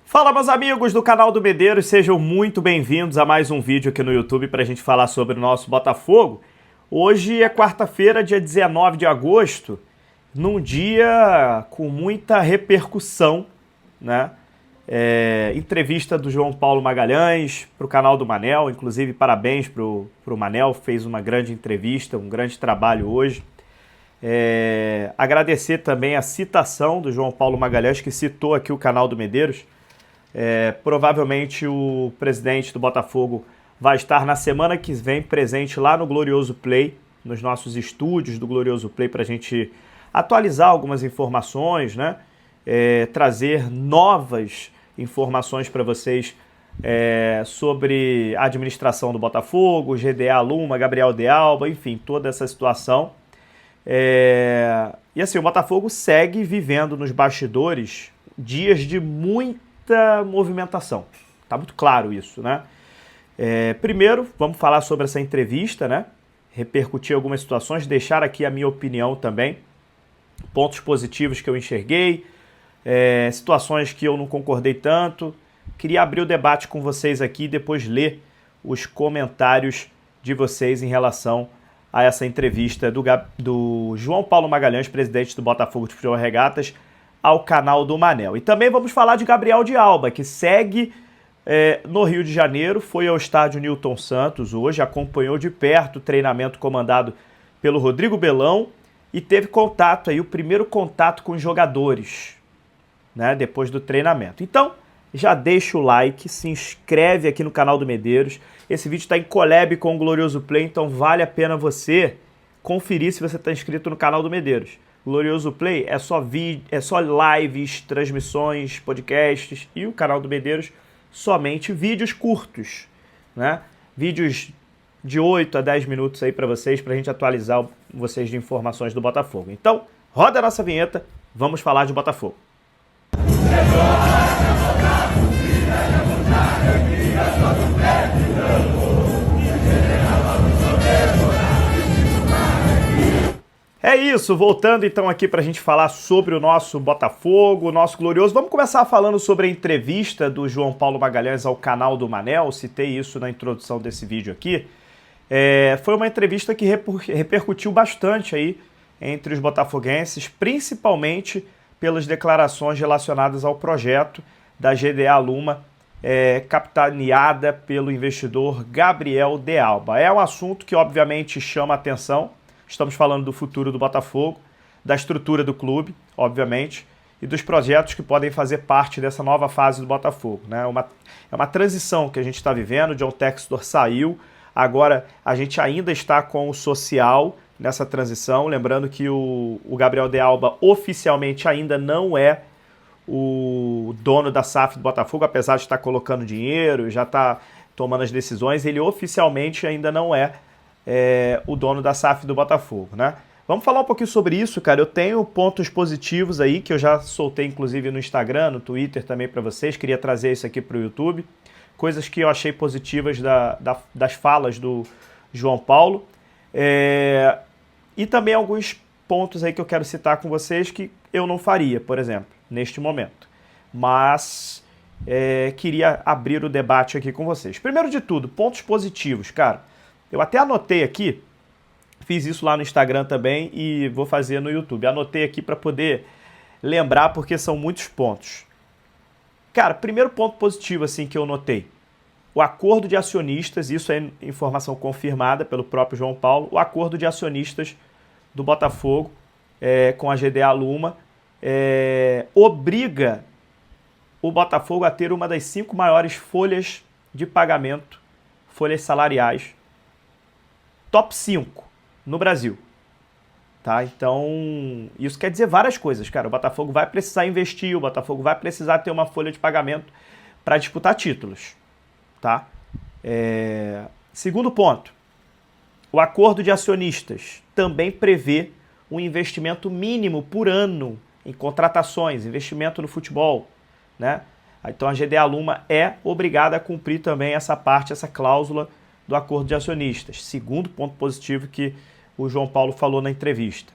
Fala, meus amigos do canal do Medeiros, sejam muito bem-vindos a mais um vídeo aqui no YouTube para a gente falar sobre o nosso Botafogo. Hoje é quarta-feira, dia 19 de agosto, num dia com muita repercussão, né? Entrevista do João Paulo Magalhães para o canal do Manel, inclusive parabéns para o Manel, fez uma grande entrevista, um grande trabalho hoje. Agradecer também a citação do João Paulo Magalhães, que citou aqui o canal do Medeiros. Provavelmente o presidente do Botafogo vai estar na semana que vem presente lá no Glorioso Play, nos nossos estúdios do Glorioso Play, para a gente atualizar algumas informações, né? Trazer novas informações para vocês sobre a administração do Botafogo, GDA Luma, Gabriel de Alba, enfim, toda essa situação. E assim, o Botafogo segue vivendo nos bastidores dias de muita movimentação. Tá muito claro isso, né? Primeiro, vamos falar sobre essa entrevista, né? Repercutir algumas situações, deixar aqui a minha opinião também, pontos positivos que eu enxerguei, situações que eu não concordei tanto. Queria abrir o debate com vocês aqui e depois ler os comentários de vocês em relação a essa entrevista do João Paulo Magalhães, presidente do Botafogo de Futebol e Regatas, ao canal do Manel. E também vamos falar de Gabriel de Alba, que segue no Rio de Janeiro, foi ao estádio Newton Santos hoje, acompanhou de perto o treinamento comandado pelo Rodrigo Belão e teve contato aí, o primeiro contato com os jogadores, né, depois do treinamento. Então, já deixa o like, se inscreve aqui no canal do Medeiros. Esse vídeo está em collab com o Glorioso Play, então vale a pena você conferir se você está inscrito no canal do Medeiros. Glorioso Play é só lives, transmissões, podcasts, e o canal do Medeiros somente vídeos curtos, né? Vídeos de 8 a 10 minutos aí para vocês, para a gente atualizar vocês de informações do Botafogo. Então, roda a nossa vinheta, vamos falar de Botafogo. É isso, voltando então aqui para a gente falar sobre o nosso Botafogo, o nosso glorioso. Vamos começar falando sobre a entrevista do João Paulo Magalhães ao canal do Manel, citei isso na introdução desse vídeo aqui. Foi uma entrevista que repercutiu bastante aí entre os botafoguenses, principalmente pelas declarações relacionadas ao projeto da GDA Luma, capitaneada pelo investidor Gabriel de Alba. É um assunto que obviamente chama a atenção. Estamos falando do futuro do Botafogo, da estrutura do clube, obviamente, e dos projetos que podem fazer parte dessa nova fase do Botafogo, né? É uma transição que a gente está vivendo. O John Textor saiu, agora a gente ainda está com o social nessa transição. Lembrando que o Gabriel de Alba oficialmente ainda não é o dono da SAF do Botafogo, apesar de estar colocando dinheiro, já está tomando as decisões, ele oficialmente ainda não é o dono da SAF do Botafogo, né? Vamos falar um pouquinho sobre isso, cara. Eu tenho pontos positivos aí, que eu já soltei inclusive no Instagram, no Twitter também para vocês. Queria trazer isso aqui para o YouTube. Coisas que eu achei positivas das falas do João Paulo. E também alguns pontos aí que eu quero citar com vocês que eu não faria, por exemplo, neste momento. Mas queria abrir o debate aqui com vocês. Primeiro de tudo, pontos positivos, cara. Eu até anotei aqui, fiz isso lá no Instagram também e vou fazer no YouTube. Anotei aqui para poder lembrar, porque são muitos pontos. Cara, primeiro ponto positivo assim que eu notei. O acordo de acionistas, isso é informação confirmada pelo próprio João Paulo, o acordo de acionistas do Botafogo com a GDA Luma obriga o Botafogo a ter uma das 5 maiores folhas de pagamento, folhas salariais, top 5 no Brasil, tá? Então, isso quer dizer várias coisas, cara. O Botafogo vai precisar investir, o Botafogo vai precisar ter uma folha de pagamento para disputar títulos, tá? Segundo ponto, o acordo de acionistas também prevê um investimento mínimo por ano em contratações, investimento no futebol, né? Então a GDA Luma é obrigada a cumprir também essa parte, essa cláusula do acordo de acionistas. Segundo ponto positivo que o João Paulo falou na entrevista.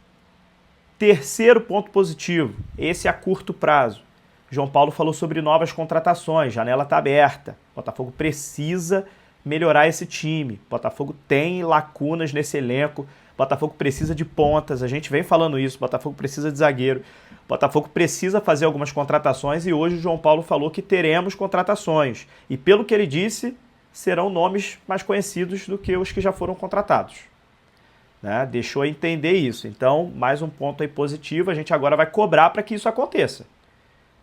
Terceiro ponto positivo, esse a curto prazo. João Paulo falou sobre novas contratações, janela está aberta. O Botafogo precisa melhorar esse time. O Botafogo tem lacunas nesse elenco. O Botafogo precisa de pontas. A gente vem falando isso. O Botafogo precisa de zagueiro. O Botafogo precisa fazer algumas contratações e hoje o João Paulo falou que teremos contratações. E pelo que ele disse, serão nomes mais conhecidos do que os que já foram contratados. Né? Deixou entender isso. Então, mais um ponto aí positivo. A gente agora vai cobrar para que isso aconteça.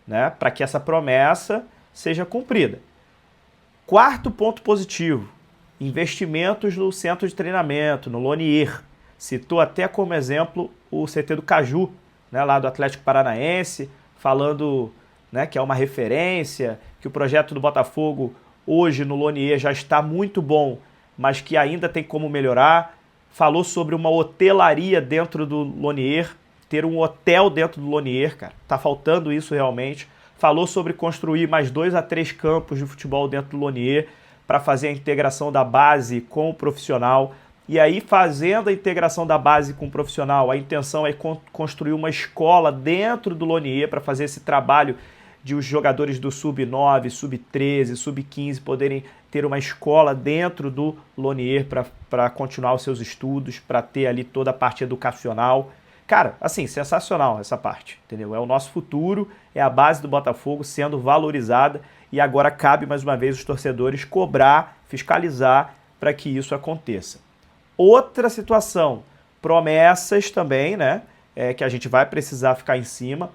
Né? Para que essa promessa seja cumprida. Quarto ponto positivo. Investimentos no centro de treinamento, no Lonier. Citou até como exemplo o CT do Caju, né, lá do Atlético Paranaense, falando, né, que é uma referência, que o projeto do Botafogo hoje no Lonier já está muito bom, mas que ainda tem como melhorar. Falou sobre uma hotelaria dentro do Lonier, ter um hotel dentro do Lonier, cara. Tá faltando isso realmente. Falou sobre construir mais 2 a 3 campos de futebol dentro do Lonier para fazer a integração da base com o profissional. E aí, fazendo a integração da base com o profissional, a intenção é construir uma escola dentro do Lonier para fazer esse trabalho de os jogadores do Sub-9, Sub-13, Sub-15 poderem ter uma escola dentro do Lonier para continuar os seus estudos, para ter ali toda a parte educacional. Cara, assim, sensacional essa parte, entendeu? É o nosso futuro, é a base do Botafogo sendo valorizada e agora cabe mais uma vez os torcedores cobrar, fiscalizar para que isso aconteça. Outra situação, promessas também, né, que a gente vai precisar ficar em cima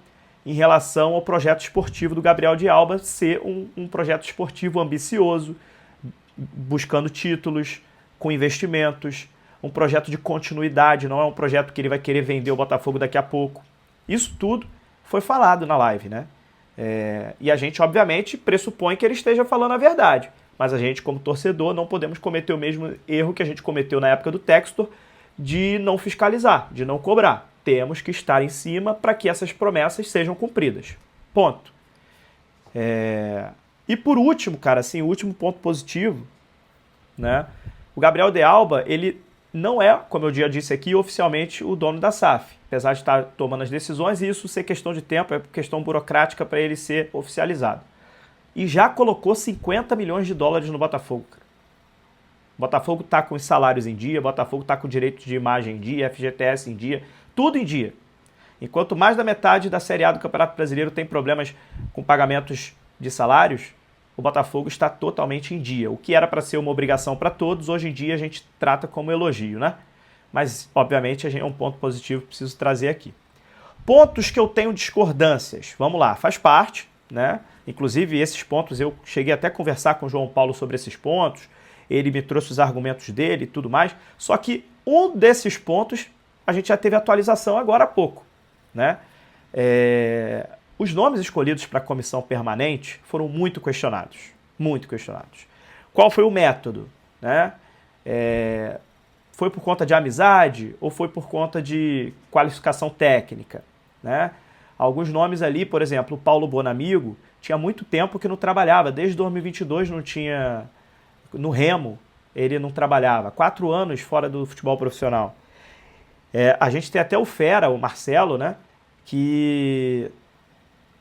em relação ao projeto esportivo do Gabriel de Alba ser um projeto esportivo ambicioso, buscando títulos, com investimentos, um projeto de continuidade, não é um projeto que ele vai querer vender o Botafogo daqui a pouco. Isso tudo foi falado na live, né? E a gente, obviamente, pressupõe que ele esteja falando a verdade. Mas a gente, como torcedor, não podemos cometer o mesmo erro que a gente cometeu na época do Textor, de não fiscalizar, de não cobrar. Temos que estar em cima para que essas promessas sejam cumpridas. Ponto. E por último, cara, assim, o último ponto positivo, né? O Gabriel de Alba, ele não é, como eu já disse aqui, oficialmente o dono da SAF, apesar de estar tomando as decisões e isso ser questão de tempo, é questão burocrática para ele ser oficializado. E já colocou 50 milhões de dólares no Botafogo. O Botafogo está com os salários em dia, o Botafogo está com o direito de imagem em dia, FGTS em dia, tudo em dia. Enquanto mais da metade da Série A do Campeonato Brasileiro tem problemas com pagamentos de salários, o Botafogo está totalmente em dia. O que era para ser uma obrigação para todos, hoje em dia a gente trata como elogio, né? Mas, obviamente, é um ponto positivo que preciso trazer aqui. Pontos que eu tenho discordâncias. Vamos lá, faz parte, né? Inclusive, esses pontos, eu cheguei até a conversar com o João Paulo sobre esses pontos, ele me trouxe os argumentos dele e tudo mais, só que um desses pontos a gente já teve atualização agora há pouco, né? Os nomes escolhidos para a comissão permanente foram muito questionados, muito questionados. Qual foi o método, né? Foi por conta de amizade ou foi por conta de qualificação técnica, né? Alguns nomes ali, por exemplo, o Paulo Bonamigo, tinha muito tempo que não trabalhava, desde 2022 não tinha, no Remo ele não trabalhava, 4 anos fora do futebol profissional. A gente tem até o Fera, o Marcelo, né, que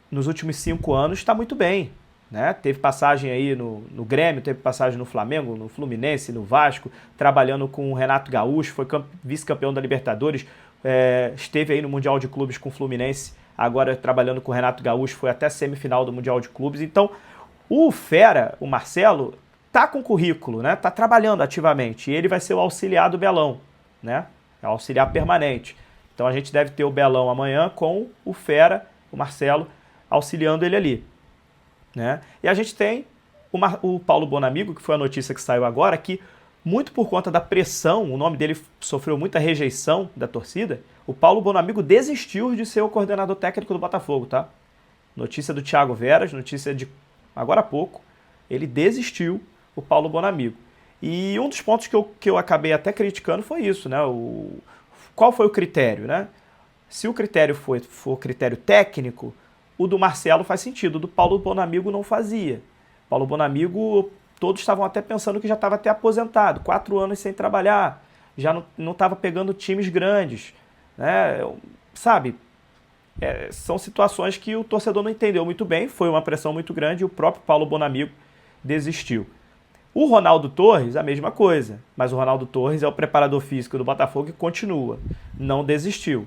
nos últimos 5 anos está muito bem, né? Teve passagem aí no Grêmio, teve passagem no Flamengo, no Fluminense, no Vasco, trabalhando com o Renato Gaúcho, foi vice-campeão da Libertadores, esteve aí no Mundial de Clubes com o Fluminense, agora trabalhando com o Renato Gaúcho, foi até semifinal do Mundial de Clubes. Então, o Fera, o Marcelo, tá com currículo, né? Tá trabalhando ativamente. E ele vai ser o auxiliar do Belão, né? É o auxiliar permanente. Então a gente deve ter o Belão amanhã com o Fera, o Marcelo, auxiliando ele ali, né? E a gente tem o Paulo Bonamigo, que foi a notícia que saiu agora, que muito por conta da pressão, o nome dele sofreu muita rejeição da torcida, o Paulo Bonamigo desistiu de ser o coordenador técnico do Botafogo, tá? Notícia do Thiago Veras, notícia de agora há pouco, ele desistiu, o Paulo Bonamigo. E um dos pontos que eu acabei até criticando foi isso, né? Qual foi o critério, né? Se o critério for critério técnico, o do Marcelo faz sentido, o do Paulo Bonamigo não fazia. Paulo Bonamigo, todos estavam até pensando que já estava até aposentado, 4 anos sem trabalhar, já não estava pegando times grandes, né? Sabe? são situações que o torcedor não entendeu muito bem, foi uma pressão muito grande e o próprio Paulo Bonamigo desistiu. O Ronaldo Torres, a mesma coisa, mas o Ronaldo Torres é o preparador físico do Botafogo e continua, não desistiu.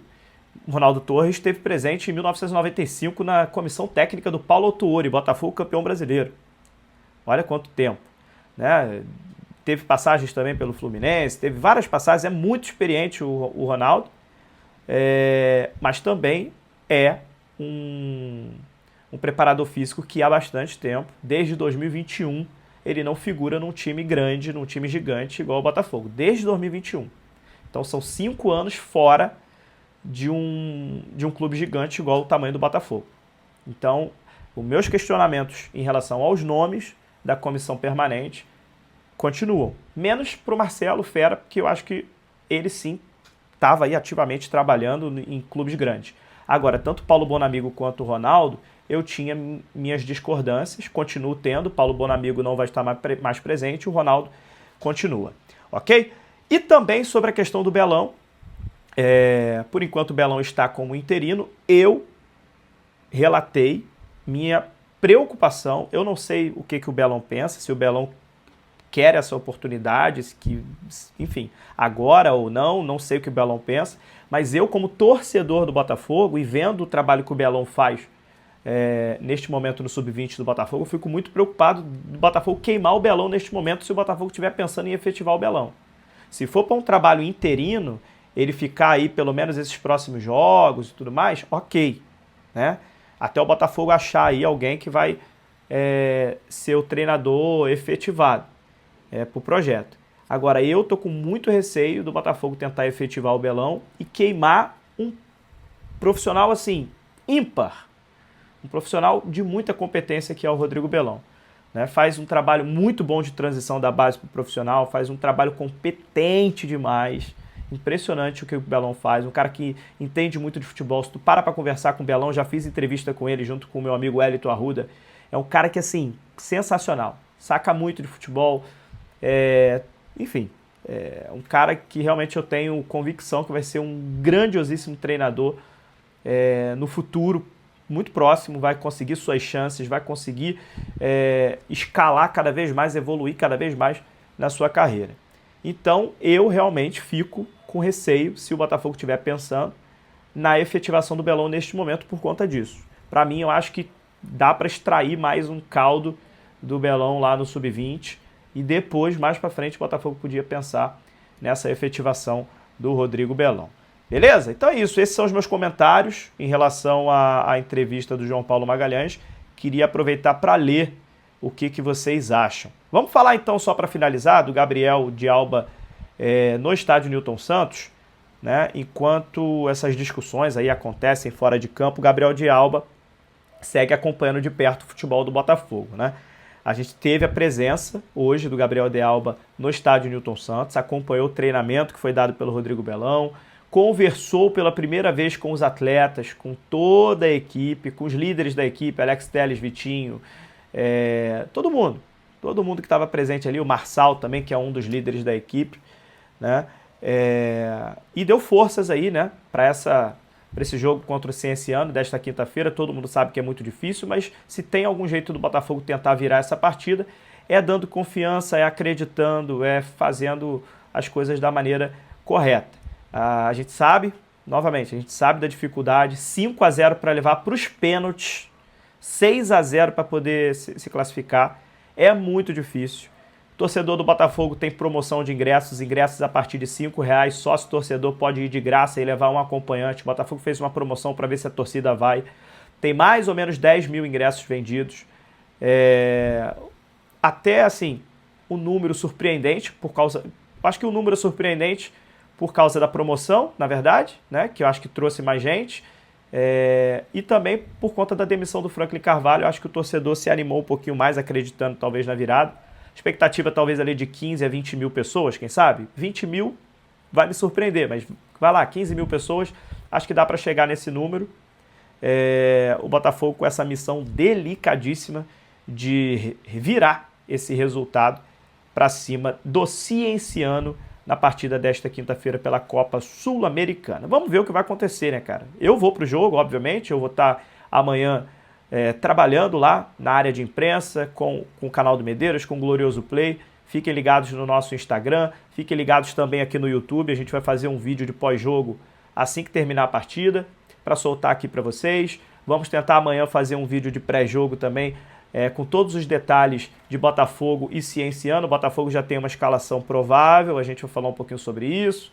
O Ronaldo Torres esteve presente em 1995 na comissão técnica do Paulo Autuori, Botafogo campeão brasileiro. Olha quanto tempo, né? Teve passagens também pelo Fluminense, teve várias passagens, é muito experiente o Ronaldo, mas também é um preparador físico que há bastante tempo, desde 2021, ele não figura num time grande, num time gigante igual o Botafogo, desde 2021. Então são 5 anos fora de um clube gigante igual o tamanho do Botafogo. Então, os meus questionamentos em relação aos nomes da comissão permanente continuam. Menos para o Marcelo Fera, porque eu acho que ele sim estava aí ativamente trabalhando em clubes grandes. Agora, tanto Paulo Bonamigo quanto o Ronaldo, eu tinha minhas discordâncias, continuo tendo, Paulo Bonamigo não vai estar mais presente, o Ronaldo continua, ok? E também sobre a questão do Belão, por enquanto o Belão está como interino, eu relatei minha preocupação, eu não sei o que o Belão pensa, se o Belão quer essa oportunidade, enfim, agora ou não sei o que o Belão pensa, mas eu como torcedor do Botafogo e vendo o trabalho que o Belão faz neste momento no Sub-20 do Botafogo, eu fico muito preocupado do Botafogo queimar o Belão neste momento se o Botafogo estiver pensando em efetivar o Belão. Se for para um trabalho interino, ele ficar aí pelo menos esses próximos jogos e tudo mais, ok, né? Até o Botafogo achar aí alguém que vai ser o treinador efetivado para o projeto. Agora, eu tô com muito receio do Botafogo tentar efetivar o Belão e queimar um profissional assim, ímpar. Um profissional de muita competência que é o Rodrigo Belão. Né? Faz um trabalho muito bom de transição da base para o profissional, faz um trabalho competente demais. Impressionante o que o Belão faz, um cara que entende muito de futebol. Se tu para conversar com o Belão, já fiz entrevista com ele junto com o meu amigo Elito Arruda, é um cara que, assim, sensacional, saca muito de futebol, enfim, é um cara que realmente eu tenho convicção que vai ser um grandiosíssimo treinador no futuro, muito próximo, vai conseguir suas chances, vai conseguir escalar cada vez mais, evoluir cada vez mais na sua carreira. Então, eu realmente fico com receio se o Botafogo estiver pensando na efetivação do Belão neste momento por conta disso. Para mim, eu acho que dá para extrair mais um caldo do Belão lá no Sub-20 e depois, mais para frente, o Botafogo podia pensar nessa efetivação do Rodrigo Belão. Beleza? Então é isso. Esses são os meus comentários em relação à entrevista do João Paulo Magalhães. Queria aproveitar para ler o que vocês acham. Vamos falar então, só para finalizar, do Gabriel de Alba no estádio Newton Santos, né? Enquanto essas discussões aí acontecem fora de campo, o Gabriel de Alba segue acompanhando de perto o futebol do Botafogo, né? A gente teve a presença hoje do Gabriel de Alba no estádio Newton Santos, acompanhou o treinamento que foi dado pelo Rodrigo Belão, conversou pela primeira vez com os atletas, com toda a equipe, com os líderes da equipe, Alex Telles, Vitinho, todo mundo que estava presente ali, o Marçal também, que é um dos líderes da equipe, né? E deu forças aí, né, para esse jogo contra o Cienciano desta quinta-feira. Todo mundo sabe que é muito difícil, mas se tem algum jeito do Botafogo tentar virar essa partida, é dando confiança, é acreditando, é fazendo as coisas da maneira correta. A gente sabe, novamente, a gente sabe da dificuldade, 5-0 para levar para os pênaltis, 6-0 para poder se classificar, é muito difícil. Torcedor do Botafogo tem promoção de ingressos a partir de R$5, sócio torcedor pode ir de graça e levar um acompanhante. O Botafogo fez uma promoção para ver se a torcida vai. Tem mais ou menos 10 mil ingressos vendidos. Até assim, um número surpreendente acho que o número é surpreendente por causa da promoção, na verdade, né? Que eu acho que trouxe mais gente. E também por conta da demissão do Franklin Carvalho, eu acho que o torcedor se animou um pouquinho mais, acreditando talvez na virada. Expectativa talvez ali de 15 a 20 mil pessoas, quem sabe? 20 mil vai me surpreender, mas vai lá, 15 mil pessoas, acho que dá para chegar nesse número. O Botafogo com essa missão delicadíssima de virar esse resultado para cima do Cienciano na partida desta quinta-feira pela Copa Sul-Americana. Vamos ver o que vai acontecer, né, cara? Eu vou pro jogo, obviamente, eu vou estar amanhã trabalhando lá na área de imprensa com o canal do Medeiros, com o Glorioso Play. Fiquem ligados no nosso Instagram, fiquem ligados também aqui no YouTube, a gente vai fazer um vídeo de pós-jogo assim que terminar a partida, para soltar aqui para vocês. Vamos tentar amanhã fazer um vídeo de pré-jogo também, com todos os detalhes de Botafogo e Cienciano. O Botafogo já tem uma escalação provável, a gente vai falar um pouquinho sobre isso.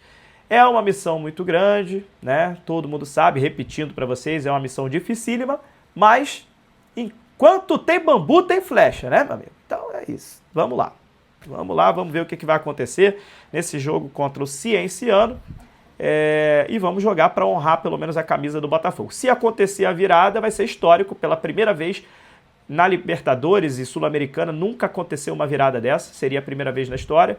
É uma missão muito grande, né? Todo mundo sabe, repetindo para vocês, é uma missão dificílima, mas enquanto tem bambu, tem flecha, né, meu amigo? Então é isso. Vamos lá. Vamos lá, vamos ver o que vai acontecer nesse jogo contra o Cienciano. E vamos jogar para honrar pelo menos a camisa do Botafogo. Se acontecer a virada, vai ser histórico. Pela primeira vez na Libertadores e Sul-Americana, nunca aconteceu uma virada dessa. Seria a primeira vez na história.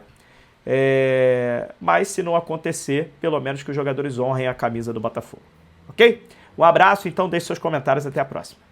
Mas se não acontecer, pelo menos que os jogadores honrem a camisa do Botafogo. Ok? Um abraço, então deixe seus comentários. Até a próxima.